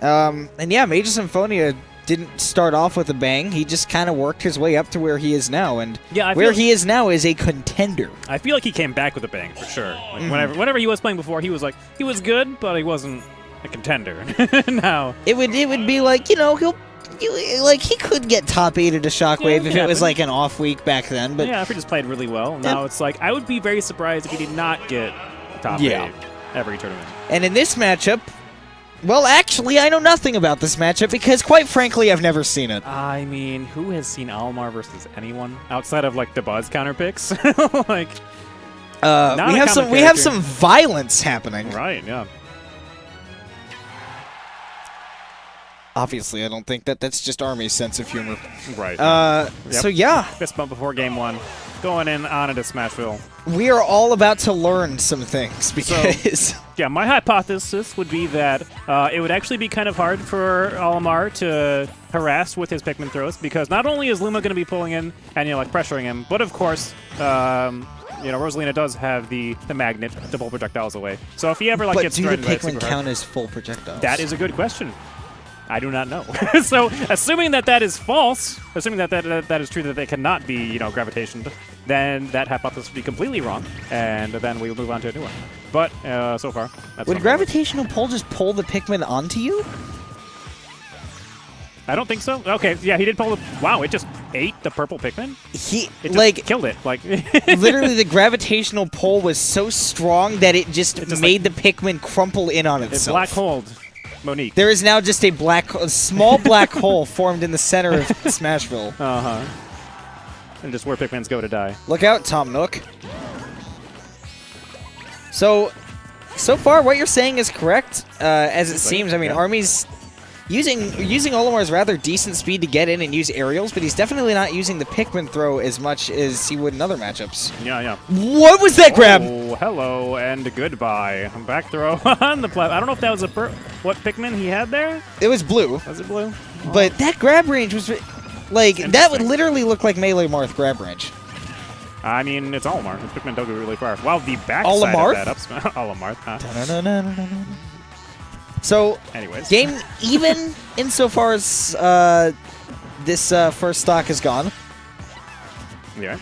And yeah, MageOfSymphonia didn't start off with a bang. He just kind of worked his way up to where he is now, and where he is now is a contender. I feel like he came back with a bang for sure. Like whenever he was playing before, he was good, but he wasn't a contender. Now it would be like, you know, he could get top 8 at a Shockwave if it was like an off week back then. But yeah, if he just played really well. Now it's like I would be very surprised if he did not get top 8 every tournament. And in this matchup, well, actually, I know nothing about this matchup because, quite frankly, I've never seen it. I mean, who has seen Olimar versus anyone outside of like the Buzz counter picks? Like, we have some violence happening. Right? Yeah. Obviously, I don't think that's just Army's sense of humor. Right. So yeah, fist bump before game 1, going on into Smashville. We are all about to learn some things because yeah, my hypothesis would be that it would actually be kind of hard for Olimar to harass with his Pikmin throws because not only is Luma going to be pulling in and like pressuring him, but of course. Rosalina does have the magnet to pull projectiles away. So if he ever gets threatened by do the Pikmin count as full projectiles? That is a good question. I do not know. So, assuming that is false, assuming that is true, that they cannot be, gravitationed, then that hypothesis would be completely wrong, and then we will move on to a new one. But so far, that's would gravitational pull just pull the Pikmin onto you? I don't think so. Okay, yeah, he did pull the. Wow, it just ate the purple Pikmin. It just killed it. Literally, the gravitational pull was so strong that it just made the Pikmin crumple in on itself. It's black holed. Monique. There is now just a small black hole formed in the center of Smashville. And just where Pikmins go to die. Look out, Tom Nook. So far, what you're saying is correct. As it seems, I mean, Army's using Olimar's rather decent speed to get in and use aerials, but he's definitely not using the Pikmin throw as much as he would in other matchups. Yeah. What was that grab? Oh, hello and goodbye. Back throw on the platform. I don't know if that was what Pikmin he had there? It was blue. Was it blue? But that grab range was like, that would literally look like Melee Marth grab range. I mean, it's Olimar. His Pikmin don't go really far. Wow, the backside Olimar? of that up Olimar, huh? So, anyways, game even insofar as this first stock is gone. Yeah.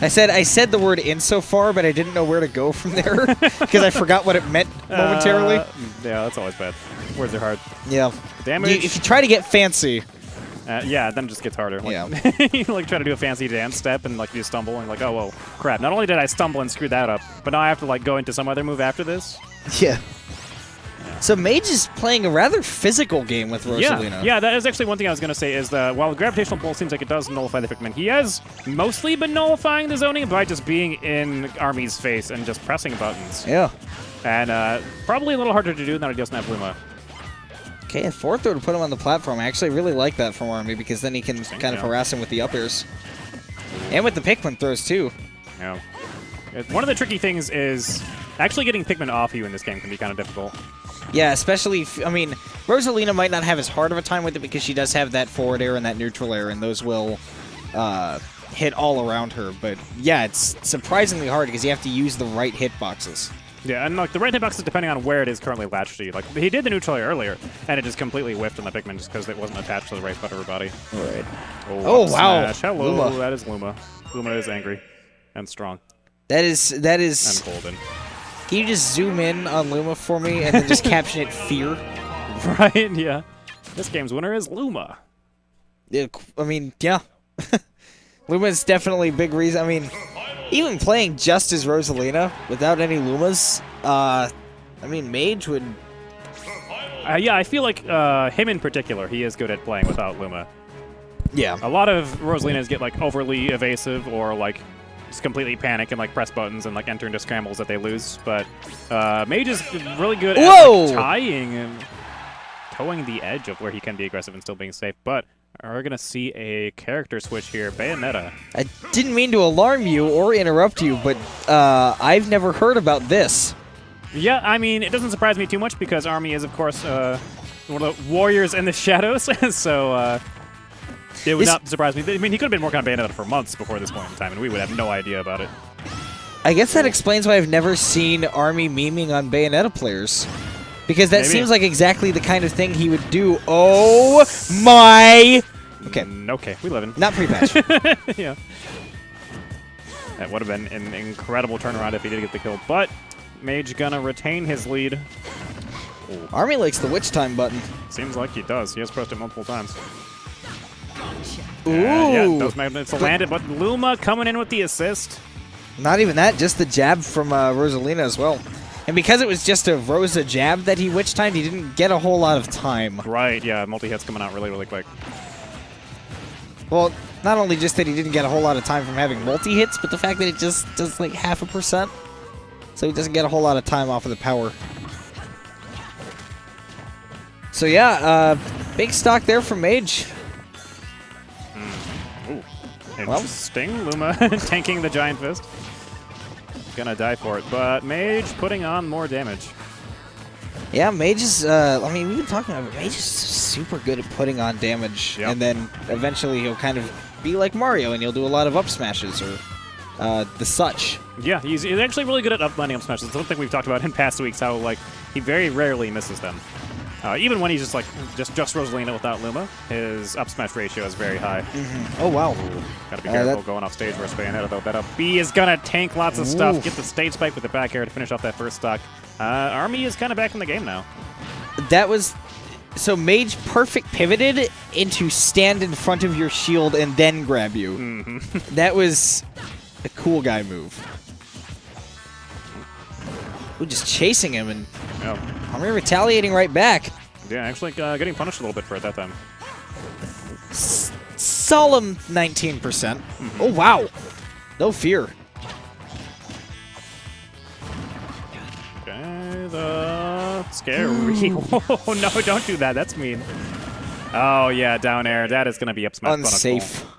I said the word insofar, but I didn't know where to go from there because I forgot what it meant momentarily. Yeah, that's always bad. Words are hard. Yeah. Damage. If you try to get fancy. Yeah, then it just gets harder. Yeah. You try to do a fancy dance step and you stumble and oh, whoa, crap. Not only did I stumble and screw that up, but now I have to go into some other move after this. Yeah. So Mage is playing a rather physical game with Rosalina. Yeah, that is actually one thing I was going to say is that while the gravitational pull seems like it does nullify the Pikmin, he has mostly been nullifying the zoning by just being in Army's face and just pressing buttons. Yeah. And probably a little harder to do now he doesn't have Luma. Okay, a fourth throw to put him on the platform. I actually really like that from Army because then he can kind of harass him with the up airs. And with the Pikmin throws, too. Yeah. One of the tricky things is actually getting Pikmin off you in this game can be kind of difficult. Yeah, especially if, I mean, Rosalina might not have as hard of a time with it because she does have that forward air and that neutral air, and those will hit all around her. But yeah, it's surprisingly hard because you have to use the right hitboxes. Yeah, and the right hitbox is depending on where it is currently latched to you. He did the neutral air earlier, and it just completely whiffed on the Pikmin just because it wasn't attached to the right buttery body. Right. Oh, wow. Smash. Hello, Luma. That is Luma. Luma is angry and strong. That is. And golden. Can you just zoom in on Luma for me and then just caption it fear? Right, yeah. This game's winner is Luma. Yeah, I mean, yeah. Luma is definitely a big reason. I mean, even playing just as Rosalina without any Lumas, I mean, Mage would... yeah, I feel like him in particular, he is good at playing without Luma. Yeah. A lot of Rosalinas get overly evasive or just completely panic and press buttons and enter into scrambles that they lose. But Mage is really good at tying and towing the edge of where he can be aggressive and still being safe. But we're going to see a character switch here. Bayonetta. I didn't mean to alarm you or interrupt you, but I've never heard about this. Yeah, I mean, it doesn't surprise me too much because Army is, of course, one of the warriors in the shadows. So it would not surprise me. I mean, he could have been working on Bayonetta for months before this point in time, and we would have no idea about it. I guess that explains why I've never seen Army memeing on Bayonetta players. Because that Maybe. seems like exactly the kind of thing he would do. Oh my! Okay. Okay, we live in. Not pre-patch. Yeah. That would have been an incredible turnaround if he did get the kill, but Mage gonna retain his lead. Ooh. Army likes the witch time button. Seems like he does. He has pressed it multiple times. Ooh. Yeah, those magnets landed, but Luma coming in with the assist. Not even that, just the jab from Rosalina as well. And because it was just a Rosa jab that he witch timed, he didn't get a whole lot of time. Right, yeah, multi-hits coming out really, really quick. Well, not only just that he didn't get a whole lot of time from having multi-hits, but the fact that it just does like 0.5%. So he doesn't get a whole lot of time off of the power. So yeah, big stock there from Mage. Ooh, interesting. Luma tanking the Giant Fist. Gonna die for it, but Mage putting on more damage. Yeah, Mage is, I mean, we've been talking about it. Mage is super good at putting on damage. Yep. And then eventually he'll kind of be like Mario and he'll do a lot of up smashes or the such. Yeah, he's actually really good at landing up smashes. It's something we've talked about in past weeks, how like he very rarely misses them. Even when he's just like just Rosalina without Luma, his up smash ratio is very high. Oh, wow. Gotta be careful going off stage versus Bayonetta, though. That up B is gonna tank lots of stuff, get the stage spike with the back air to finish off that first stock. Army is kind of back in the game now. That was... So Mage perfect pivoted into stand in front of your shield and then grab you. Mm-hmm. That was a cool guy move. Ooh, just chasing him and Army retaliating right back. Yeah, actually getting punished a little bit for it that time. Solemn 19%. Oh, wow. No fear. Okay, the scary. Oh, no, don't do that. That's mean. Oh, yeah, down air. That is going to be up smash. Unsafe. Punishable.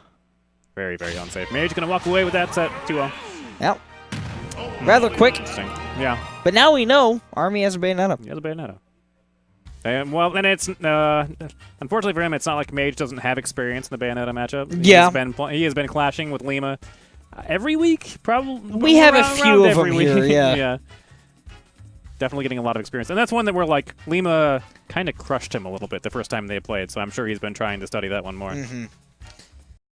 Very, very unsafe. Mage going to walk away with that set 2-0. Yep. Rather quick. Interesting. Yeah. But now we know Army has a Bayonetta. He has a Bayonetta. Well, and it's unfortunately for him, it's not like Mage doesn't have experience in the Bayonetta matchup. Yeah. He has been clashing with Lima every week, probably. We have a few of them here, yeah. Yeah. Definitely getting a lot of experience. And that's one that where, like, Lima kind of crushed him a little bit the first time they played, so I'm sure he's been trying to study that one more.